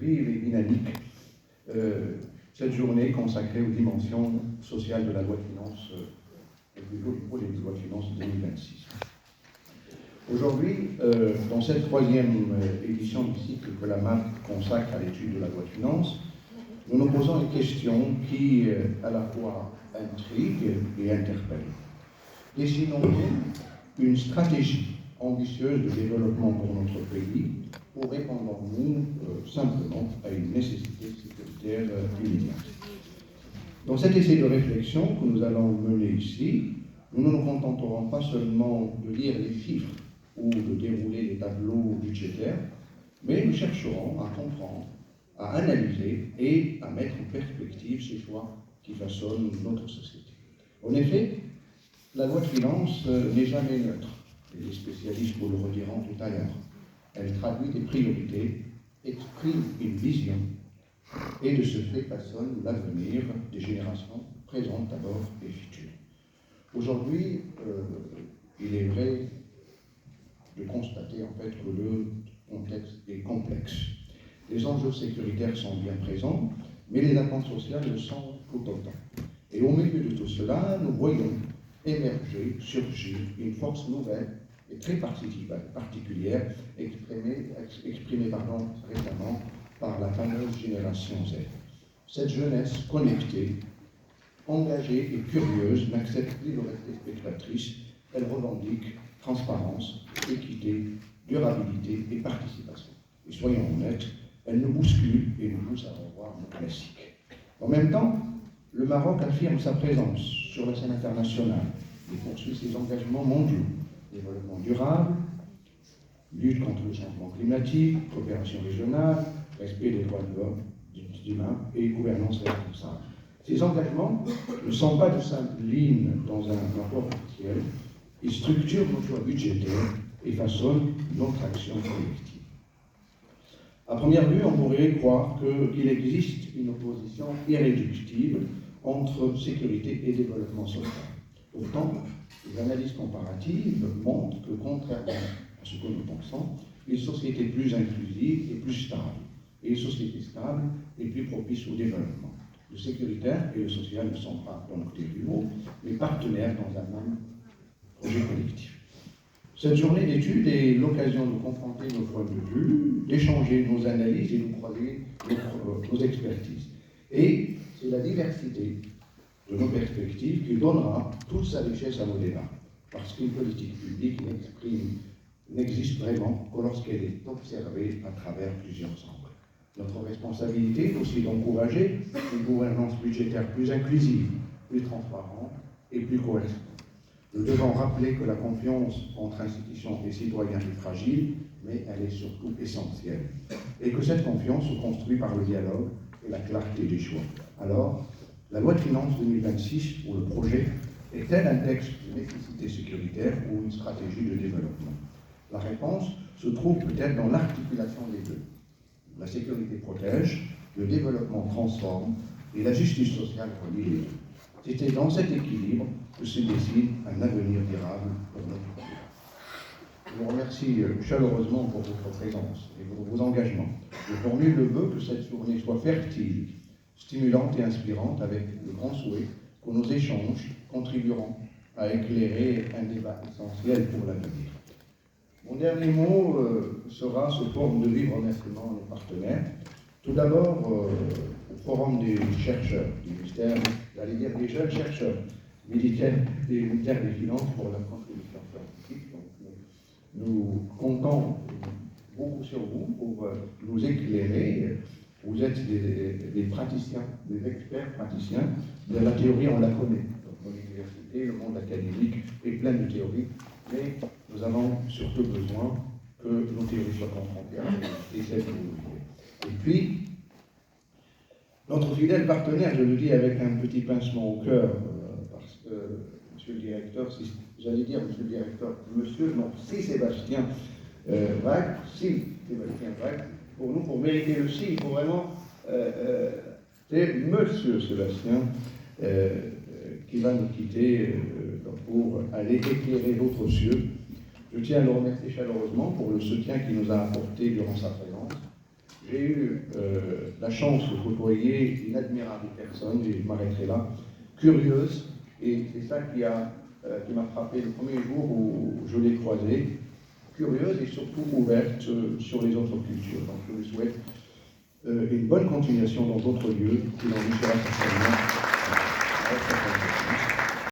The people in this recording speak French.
vive et dynamique cette journée consacrée aux dimensions sociales de la loi de finances, et plutôt du projet de loi de finances 2026. Aujourd'hui, dans cette troisième édition du cycle que la MAP consacre à l'étude de la loi de finances, nous nous posons une question qui, à la fois, intrigue et interpelle. Dessinons-nous une stratégie ambitieuse de développement pour notre pays ou répondons-nous simplement à une nécessité sécuritaire immédiate? Dans cet essai de réflexion que nous allons mener ici, nous ne nous contenterons pas seulement de lire les chiffres ou de dérouler les tableaux budgétaires, mais nous chercherons à comprendre, à analyser et à mettre en perspective ces choix qui façonnent notre société. En effet, la loi de finances n'est jamais neutre, et les spécialistes vous le rediront tout à l'heure. Elle traduit des priorités, exprime une vision, et de ce fait façonne l'avenir des générations présentes d'abord et futures. Aujourd'hui, il est vrai de constater en fait que le contexte est complexe. Les enjeux sécuritaires sont bien présents, mais les attentes sociales le sont tout autant. Et au milieu de tout cela, nous voyons émerger, surgir une force nouvelle et très particulière, exprimée récemment par la fameuse génération Z. Cette jeunesse connectée, engagée et curieuse n'accepte plus de rester spectatrice. Elle revendique transparence, équité, durabilité et participation. Et soyons honnêtes, elle nous bouscule et nous pousse à revoir nos classiques. En même temps, le Maroc affirme sa présence sur la scène internationale et poursuit ses engagements mondiaux. Développement durable, lutte contre le changement climatique, coopération régionale, respect des droits de l'homme, humains et gouvernance responsable. Ces engagements ne sont pas de simples lignes dans un rapport officiel. Ils structurent nos choix budgétaires et façonnent notre action collective. À première vue, on pourrait croire qu'il existe une opposition irréductible entre sécurité et développement social. Pourtant, les analyses comparatives montrent que, contrairement à ce que nous pensons, une société plus inclusive est plus stable, et une société stable est plus propice au développement. Le sécuritaire et le social ne sont pas donc des rivaux, mais partenaires dans un même projet collectif. Cette journée d'études est l'occasion de confronter nos points de vue, d'échanger nos analyses et de croiser nos expertises. Et c'est la diversité de nos perspectives qui donnera toute sa richesse à nos débats, parce qu'une politique publique n'existe vraiment que lorsqu'elle est observée à travers plusieurs angles. Notre responsabilité est aussi d'encourager une gouvernance budgétaire plus inclusive, plus transparente et plus cohérente. Nous devons rappeler que la confiance entre institutions et citoyens est fragile, mais elle est surtout essentielle. Et que cette confiance se construit par le dialogue et la clarté des choix. Alors, la loi de finances 2026, ou le projet, est-elle un texte de nécessité sécuritaire ou une stratégie de développement? La réponse se trouve peut-être dans l'articulation des deux. La sécurité protège, le développement transforme, et la justice sociale relie les deux. C'était dans cet équilibre que se dessine un avenir durable pour notre pays. Je vous remercie chaleureusement pour votre présence et pour vos engagements. Je formule le vœu que cette journée soit fertile, stimulante et inspirante, avec le grand souhait que nos échanges contribueront à éclairer un débat essentiel pour l'avenir. Mon dernier mot sera sous forme de vive remerciement à nos partenaires. Tout d'abord, au Forum des chercheurs du ministère, j'allais dire des jeunes chercheurs militaires des finances pour leur contribution scientifique. Donc, nous comptons beaucoup sur vous pour nous éclairer. Vous êtes des praticiens, des experts praticiens. De la théorie, on la connaît. Donc, l'université, le monde académique est plein de théories, mais nous avons surtout besoin que nos théories soient confrontées à la réalité, celle que vous vivez. Et puis, notre fidèle partenaire, je le dis avec un petit pincement au cœur, parce que, monsieur le directeur, si Sébastien Vague, pour nous, pour mériter le si, il faut vraiment, c'est monsieur Sébastien qui va nous quitter pour aller éclairer d'autres cieux. Je tiens à le remercier chaleureusement pour le soutien qu'il nous a apporté durant sa présence. J'ai eu la chance de côtoyer une admirable personne, et je m'arrêterai là, curieuse, et c'est ça qui m'a frappé le premier jour où je l'ai croisée, curieuse et surtout ouverte sur les autres cultures. Donc je lui souhaite une bonne continuation dans d'autres lieux, qui l'enrichira certainement.